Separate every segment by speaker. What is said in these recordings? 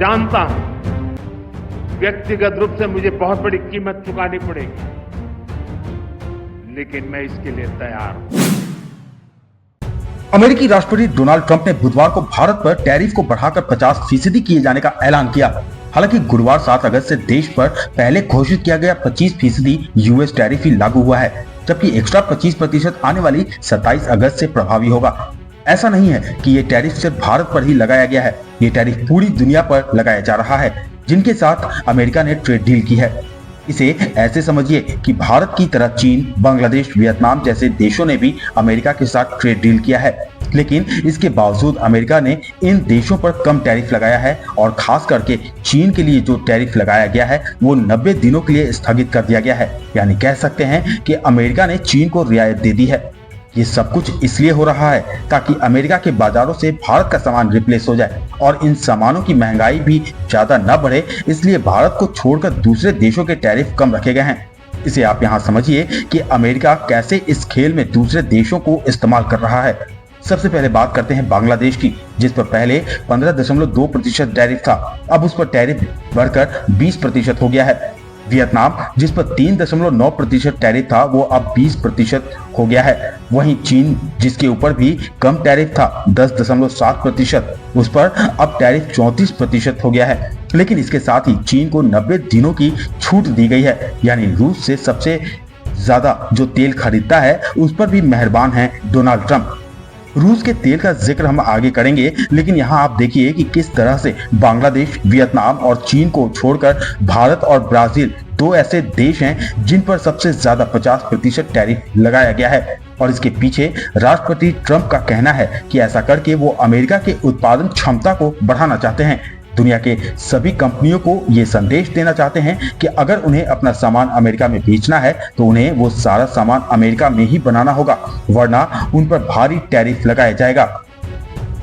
Speaker 1: जानता हूं व्यक्तिगत रूप से मुझे बहुत बड़ी कीमत चुकानी पड़ेगी, लेकिन मैं इसके लिए तैयार हूं।
Speaker 2: अमेरिकी राष्ट्रपति डोनाल्ड ट्रंप ने बुधवार को भारत पर टैरिफ को बढ़ाकर 50% किए जाने का ऐलान किया। हालांकि गुरुवार 7 अगस्त से देश पर पहले घोषित किया गया 25% यूएस टैरिफ ही लागू हुआ है, जबकि एक्स्ट्रा 25% आने वाली 27 अगस्त से प्रभावी होगा। ऐसा नहीं है कि ये टैरिफ सिर्फ भारत पर ही लगाया गया है, ये टैरिफ पूरी दुनिया पर लगाया जा रहा है जिनके साथ अमेरिका ने ट्रेड डील की है। इसे ऐसे समझिए कि भारत की तरह चीन, बांग्लादेश, वियतनाम जैसे देशों ने भी अमेरिका के साथ ट्रेड डील किया है, लेकिन इसके बावजूद अमेरिका ने इन देशों पर कम टैरिफ लगाया है और खास करके चीन के लिए जो टैरिफ लगाया गया है वो 90 दिनों के लिए स्थगित कर दिया गया है। यानी कह सकते हैं कि अमेरिका ने चीन को रियायत दे दी है। ये सब कुछ इसलिए हो रहा है ताकि अमेरिका के बाजारों से भारत का सामान रिप्लेस हो जाए और इन सामानों की महंगाई भी ज्यादा न बढ़े, इसलिए भारत को छोड़कर दूसरे देशों के टैरिफ कम रखे गए हैं। इसे आप यहाँ समझिए कि अमेरिका कैसे इस खेल में दूसरे देशों को इस्तेमाल कर रहा है। सबसे पहले बात करते हैं बांग्लादेश की, जिस पर पहले 15.2% टैरिफ था, अब उस पर टैरिफ बढ़कर 20% हो गया है। वियतनाम, जिस पर 3.9% टैरिफ था, वो अब 20% हो गया है। वहीं चीन, जिसके ऊपर भी कम टैरिफ था 10.7%, उस पर अब टैरिफ 34% हो गया है। लेकिन इसके साथ ही चीन को 90 दिनों की छूट दी गई है, यानी रूस से सबसे ज्यादा जो तेल खरीदता है उस पर भी मेहरबान है डोनाल्ड ट्रंप। रूस के तेल का जिक्र हम आगे करेंगे, लेकिन यहाँ आप देखिए कि किस तरह से बांग्लादेश, वियतनाम और चीन को छोड़कर भारत और ब्राजील दो ऐसे देश हैं जिन पर सबसे ज्यादा 50% टैरिफ लगाया गया है। और इसके पीछे राष्ट्रपति ट्रंप का कहना है कि ऐसा करके वो अमेरिका के उत्पादन क्षमता को बढ़ाना चाहते हैं। दुनिया के सभी कंपनियों को ये संदेश देना चाहते हैं कि अगर उन्हें अपना सामान अमेरिका में बेचना है तो उन्हें वो सारा सामान अमेरिका में ही बनाना होगा, वरना उन पर भारी टैरिफ लगाया जाएगा।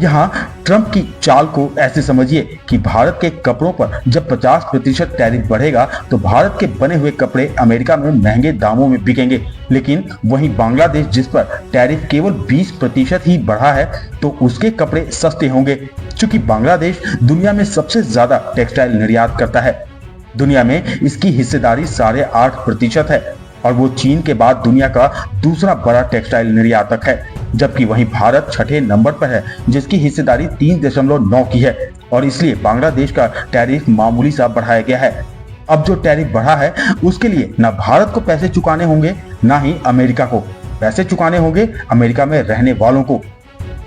Speaker 2: यहाँ ट्रंप की चाल को ऐसे समझिए कि भारत के कपड़ों पर जब 50% टैरिफ बढ़ेगा तो भारत के बने हुए कपड़े अमेरिका में महंगे दामों में बिकेंगे, लेकिन वहीं बांग्लादेश, जिस पर टैरिफ केवल 20% ही बढ़ा है, तो उसके कपड़े सस्ते होंगे। क्योंकि बांग्लादेश दुनिया में सबसे ज्यादा टेक्सटाइल निर्यात करता है। दुनिया में इसकी हिस्सेदारी 8.5% है और वो चीन के बाद दुनिया का दूसरा बड़ा टेक्सटाइल निर्यातक है, जबकि वहीं भारत 6ठे नंबर पर है जिसकी हिस्सेदारी 3.9 की है। और इसलिए बांग्लादेश का टैरिफ मामूली सा बढ़ाया गया है। अब जो टैरिफ बढ़ा है उसके लिए ना भारत को पैसे चुकाने होंगे, ना ही अमेरिका को पैसे चुकाने होंगे अमेरिका में रहने वालों को।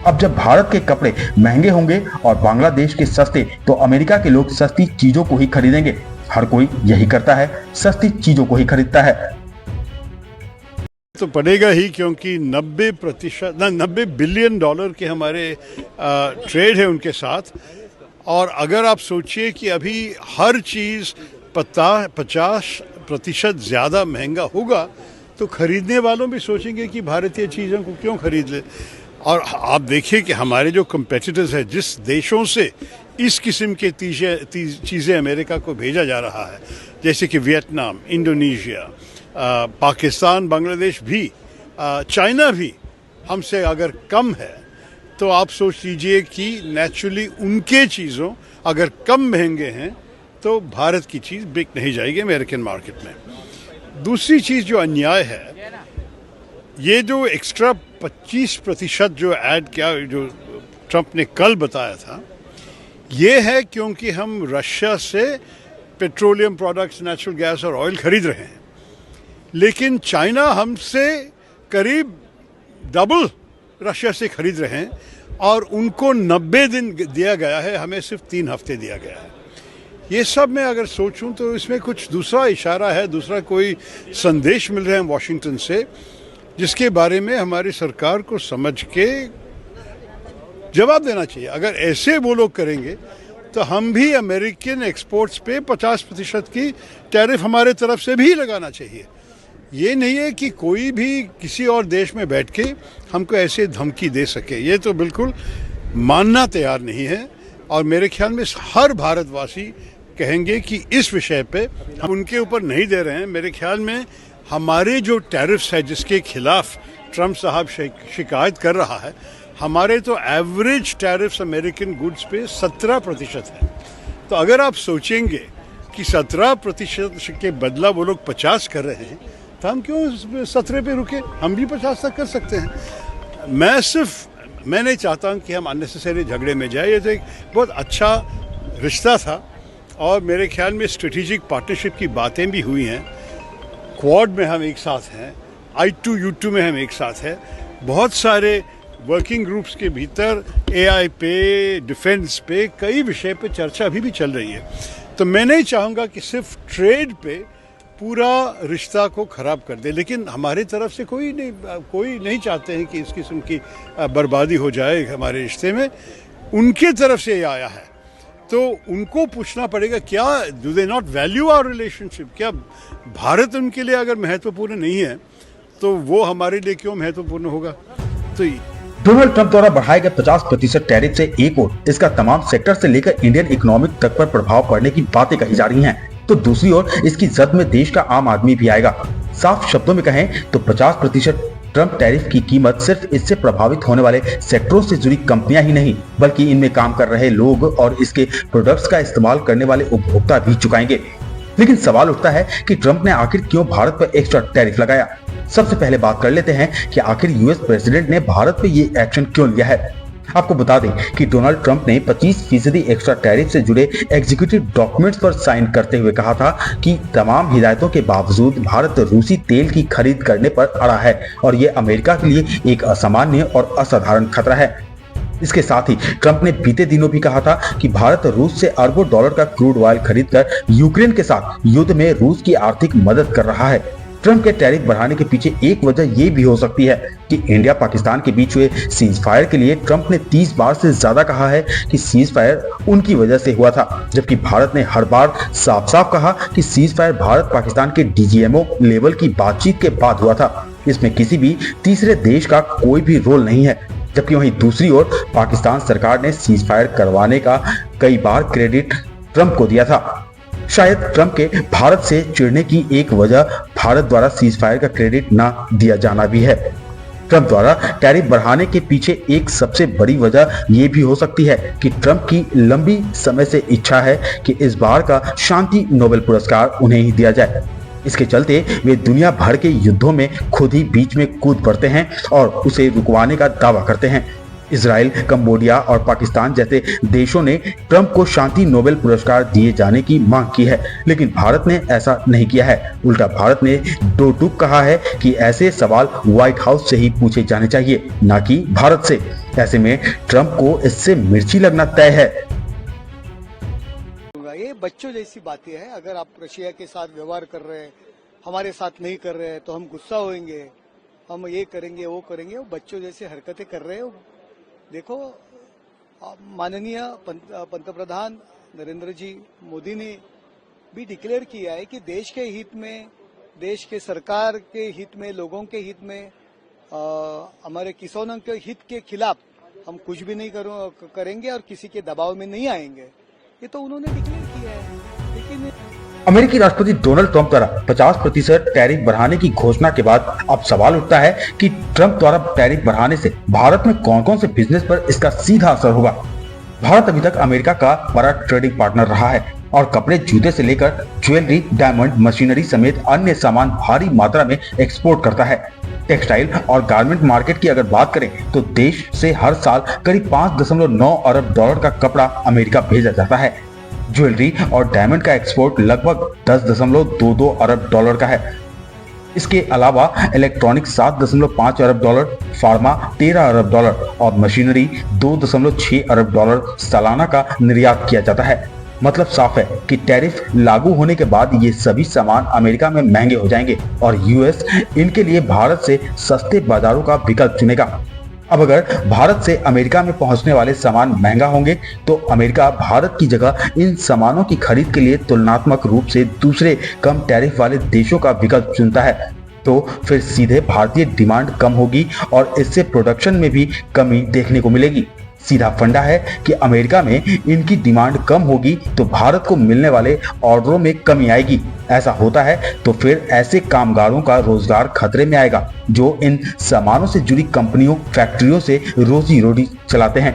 Speaker 2: अब जब भारत के कपड़े महंगे होंगे और बांग्लादेश के सस्ते, तो अमेरिका के लोग सस्ती चीजों को ही खरीदेंगे। हर कोई यही करता है, सस्ती चीजों को ही खरीदता है।
Speaker 3: तो पड़ेगा ही, क्योंकि 90 बिलियन डॉलर के हमारे ट्रेड है उनके साथ। और अगर आप सोचिए कि अभी हर चीज़ 50% ज़्यादा महंगा होगा, तो खरीदने वालों भी सोचेंगे कि भारतीय चीज़ों को क्यों खरीद ले। और आप देखिए कि हमारे जो कंपेटिटर्स हैं, जिस देशों से इस किस्म के चीज़ें अमेरिका को भेजा जा रहा है, जैसे कि वियतनाम, इंडोनेशिया, पाकिस्तान, बांग्लादेश भी, चाइना भी हमसे अगर कम है, तो आप सोच लीजिए कि नेचुरली उनके चीज़ों अगर कम महंगे हैं तो भारत की चीज़ बिक नहीं जाएगी अमेरिकन मार्केट में। दूसरी चीज़ जो अन्याय है, ये जो एक्स्ट्रा 25% जो ऐड किया, जो ट्रंप ने कल बताया था, ये है क्योंकि हम रशिया से पेट्रोलियम प्रोडक्ट्स, नेचुरल गैस और ऑयल खरीद रहे हैं, लेकिन चाइना हमसे करीब डबल रशिया से खरीद रहे हैं और उनको 90 दिन दिया गया है, हमें सिर्फ 3 हफ्ते दिया गया है। ये सब मैं अगर सोचूं तो इसमें कुछ दूसरा इशारा है, दूसरा कोई संदेश मिल रहे हैं वॉशिंगटन से, जिसके बारे में हमारी सरकार को समझ के जवाब देना चाहिए। अगर ऐसे वो लोग करेंगे तो हम भी अमेरिकन एक्सपोर्ट्स पे 50% की टैरिफ हमारे तरफ से भी लगाना चाहिए। ये नहीं है कि कोई भी किसी और देश में बैठ के हमको ऐसे धमकी दे सके, ये तो बिल्कुल मानना तैयार नहीं है। और मेरे ख्याल में हर भारतवासी कहेंगे कि इस विषय पे हम उनके ऊपर नहीं दे रहे हैं। मेरे ख्याल में हमारे जो टैरिफ्स है, जिसके खिलाफ ट्रंप साहब शिकायत कर रहा है, हमारे तो एवरेज टैरिफ्स अमेरिकन गुड्स पे 17% है। तो अगर आप सोचेंगे कि 17% के बदला वो लोग 50 कर रहे हैं, तो हम क्यों 17 पे रुके? हम भी 50 तक कर सकते हैं। मैं नहीं चाहता हूँ कि हम अननेसेसरी झगड़े में जाए। ये तो एक बहुत अच्छा रिश्ता था और मेरे ख्याल में स्ट्रेटेजिक पार्टनरशिप की बातें भी हुई हैं। क्वाड में हम एक साथ हैं, I2U2 में हम एक साथ हैं। बहुत सारे वर्किंग ग्रुप्स के भीतर AI पे, डिफेंस पे, कई विषय पे चर्चा अभी भी चल रही है। तो मैं नहीं चाहूँगा कि सिर्फ ट्रेड पे पूरा रिश्ता को ख़राब कर दे, लेकिन हमारी तरफ से कोई नहीं चाहते हैं कि इस किस्म की बर्बादी हो जाए हमारे रिश्ते में। उनके तरफ से ये आया है तो उनको पूछना पड़ेगा, क्या do they not value our relationship? क्या भारत उनके लिए अगर महत्वपूर्ण नहीं है तो वो हमारे लिए क्यों महत्वपूर्ण होगा? तो
Speaker 2: डोनाल्ड ट्रंप द्वारा बढ़ाए गए 50% टैरिफ से एक ओर इसका तमाम सेक्टर से लेकर इंडियन इकोनॉमिक तक पर प्रभाव पड़ने की बातें कही जा रही हैं, तो दूसरी ओर इसकी जद में देश का आम आदमी भी आएगा। साफ शब्दों में कहें तो 50% ट्रंप टैरिफ की कीमत सिर्फ इससे प्रभावित होने वाले सेक्टरों से जुड़ी कंपनियां ही नहीं, बल्कि इनमें काम कर रहे लोग और इसके प्रोडक्ट्स का इस्तेमाल करने वाले उपभोक्ता भी चुकाएंगे। लेकिन सवाल उठता है कि ट्रंप ने आखिर क्यों भारत पर एक्स्ट्रा टैरिफ लगाया? सबसे पहले बात कर लेते हैं कि आखिर यूएस प्रेसिडेंट ने भारत पे ये एक्शन क्यों लिया है। आपको बता दें कि डोनाल्ड ट्रंप ने 25% एक्स्ट्रा टैरिफ से जुड़े एग्जीक्यूटिव डॉक्यूमेंट्स पर साइन करते हुए कहा था कि तमाम हिदायतों के बावजूद भारत रूसी तेल की खरीद करने पर अड़ा है और ये अमेरिका के लिए एक असामान्य और असाधारण खतरा है। इसके साथ ही ट्रंप ने बीते दिनों भी कहा था कि भारत रूस से अरबों डॉलर का क्रूड ऑयल खरीदकर यूक्रेन के साथ युद्ध में रूस की आर्थिक मदद कर रहा है। ट्रंप के टैरिफ बढ़ाने के पीछे एक वजह ये भी हो सकती है कि इंडिया पाकिस्तान के बीच हुए सीज फायर के लिए ट्रंप ने 30 बार से ज्यादा कहा है कि सीज फायर उनकी वजह से हुआ था, जबकि भारत ने हर बार साफ साफ कहा कि सीज फायर भारत पाकिस्तान के DGMO लेवल की बातचीत के बाद हुआ था। इसमें किसी भी तीसरे देश का कोई भी रोल नहीं है। जबकि वहीं दूसरी ओर पाकिस्तान सरकार ने सीज फायर करवाने का कई बार क्रेडिट ट्रंप को दिया था। शायद ट्रंप के भारत से चिढ़ने की एक वजह भारत द्वारा सीज फायर का क्रेडिट ना दिया जाना भी है। ट्रंप द्वारा टैरिफ बढ़ाने के पीछे एक सबसे बड़ी वजह ये भी हो सकती है कि ट्रंप की लंबी समय से इच्छा है कि इस बार का शांति नोबेल पुरस्कार उन्हें ही दिया जाए। इसके चलते वे दुनिया भर के युद्धों में खुद ही बीच में कूद पड़ते हैं और उसे रुकवाने का दावा करते हैं। इजराइल, कंबोडिया और पाकिस्तान जैसे देशों ने ट्रंप को शांति नोबेल पुरस्कार दिए जाने की मांग की है, लेकिन भारत ने ऐसा नहीं किया है। उल्टा भारत ने दो टूक कहा है कि ऐसे सवाल व्हाइट हाउस से ही पूछे जाने चाहिए, न कि भारत से। ऐसे में ट्रंप को इससे मिर्ची लगना तय है।
Speaker 4: ये बच्चों जैसी बातें हैं। अगर आप रशिया के साथ व्यवहार कर रहे हैं, हमारे साथ नहीं कर रहे हैं, तो हम गुस्सा होंगे, हम ये करेंगे वो करेंगे। वो बच्चों जैसी हरकतें कर रहे हैं। देखो, माननीय पंतप्रधान नरेंद्र जी मोदी ने भी डिक्लेयर किया है कि देश के हित में, देश के सरकार के हित में, लोगों के हित में, हमारे किसानों के हित के खिलाफ हम कुछ भी नहीं करेंगे और किसी के दबाव में नहीं आएंगे। ये तो उन्होंने डिक्लेयर किया है। लेकिन
Speaker 2: अमेरिकी राष्ट्रपति डोनाल्ड ट्रंप द्वारा 50% टैरिफ बढ़ाने की घोषणा के बाद अब सवाल उठता है कि ट्रंप द्वारा टैरिफ बढ़ाने से भारत में कौन कौन से बिजनेस पर इसका सीधा असर होगा। भारत अभी तक अमेरिका का बड़ा ट्रेडिंग पार्टनर रहा है और कपड़े, जूते से लेकर ज्वेलरी, डायमंड, मशीनरी समेत अन्य सामान भारी मात्रा में एक्सपोर्ट करता है। टेक्सटाइल और गारमेंट मार्केट की अगर बात करें तो देश से हर साल करीब 5.9 अरब डॉलर का कपड़ा अमेरिका भेजा जाता है। ज्वेलरी और डायमंड का एक्सपोर्ट लगभग 10.22 अरब डॉलर का है। इसके अलावा इलेक्ट्रॉनिक 7.5 अरब डॉलर, फार्मा 13 अरब डॉलर और मशीनरी 2.6 अरब डॉलर सालाना का निर्यात किया जाता है। मतलब साफ है कि टैरिफ लागू होने के बाद ये सभी सामान अमेरिका में महंगे हो जाएंगे और यूएस इनके लिए भारत से सस्ते बाजारों का विकल्प चुनेगा। अब अगर भारत से अमेरिका में पहुंचने वाले सामान महंगा होंगे तो अमेरिका भारत की जगह इन सामानों की खरीद के लिए तुलनात्मक रूप से दूसरे कम टैरिफ वाले देशों का विकल्प चुनता है। तो फिर सीधे भारतीय डिमांड कम होगी और इससे प्रोडक्शन में भी कमी देखने को मिलेगी। सीधा फंडा है कि अमेरिका में इनकी डिमांड कम होगी तो भारत को मिलने वाले ऑर्डरों में कमी आएगी। ऐसा होता है तो फिर ऐसे कामगारों का रोजगार खतरे में आएगा जो इन सामानों से जुड़ी कंपनियों, फैक्ट्रियों से रोजी रोटी चलाते हैं।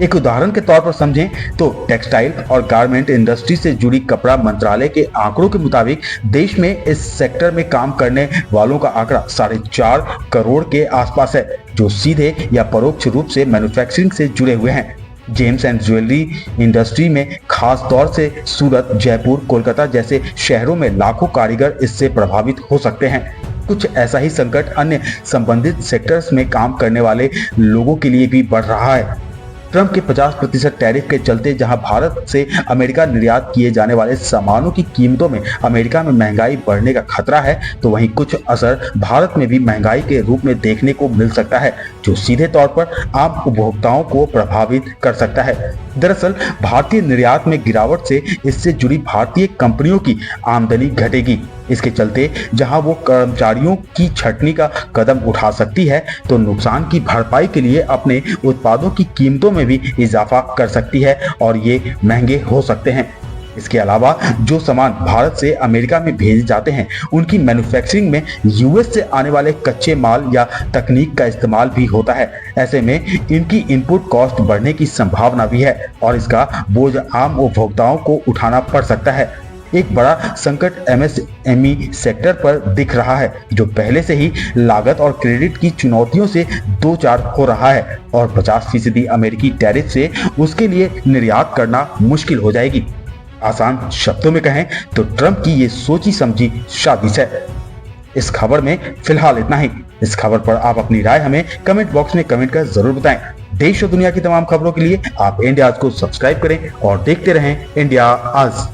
Speaker 2: एक उदाहरण के तौर पर समझें तो टेक्सटाइल और गारमेंट इंडस्ट्री से जुड़ी कपड़ा मंत्रालय के आंकड़ों के मुताबिक देश में इस सेक्टर में काम करने वालों का आंकड़ा 4.5 करोड़ के आसपास है, जो सीधे या परोक्ष रूप से मैन्युफैक्चरिंग से जुड़े हुए हैं। जेम्स एंड ज्वेलरी इंडस्ट्री में खास तौर से सूरत, जयपुर, कोलकाता जैसे शहरों में लाखों कारीगर इससे प्रभावित हो सकते हैं। कुछ ऐसा ही संकट अन्य संबंधित सेक्टर्स में काम करने वाले लोगों के लिए भी बढ़ रहा है। ट्रंप के 50% टैरिफ के चलते जहां भारत से अमेरिका निर्यात किए जाने वाले सामानों की कीमतों में अमेरिका में महंगाई बढ़ने का खतरा है, तो वहीं कुछ असर भारत में भी महंगाई के रूप में देखने को मिल सकता है, जो सीधे तौर पर आम उपभोक्ताओं को प्रभावित कर सकता है। दरअसल भारतीय निर्यात में गिरावट से इससे जुड़ी भारतीय कंपनियों की आमदनी घटेगी। इसके चलते जहां वो कर्मचारियों की छंटनी का कदम उठा सकती है, तो नुकसान की भरपाई के लिए अपने उत्पादों की कीमतों में भी इजाफा कर सकती है और ये महंगे हो सकते हैं। इसके अलावा जो सामान भारत से अमेरिका में भेजे जाते हैं, उनकी मैन्युफैक्चरिंग में यूएस से आने वाले कच्चे माल या तकनीक का इस्तेमाल भी होता है। ऐसे में इनकी इनपुट कॉस्ट बढ़ने की संभावना भी है और इसका बोझ आम उपभोक्ताओं को उठाना पड़ सकता है। एक बड़ा संकट एमएसएमई सेक्टर पर दिख रहा है, जो पहले से ही लागत और क्रेडिट की चुनौतियों से दो चार हो रहा है और 50% अमेरिकी टैरिफ से उसके लिए निर्यात करना मुश्किल हो जाएगी। आसान शब्दों में कहें तो ट्रंप की ये सोची समझी साजिश है। इस खबर में फिलहाल इतना ही। इस खबर पर आप अपनी राय हमें कमेंट बॉक्स में कमेंट कर जरूर बताएं। देश और दुनिया की तमाम खबरों के लिए आप इंडिया आज को सब्सक्राइब करें और देखते रहें इंडिया आज।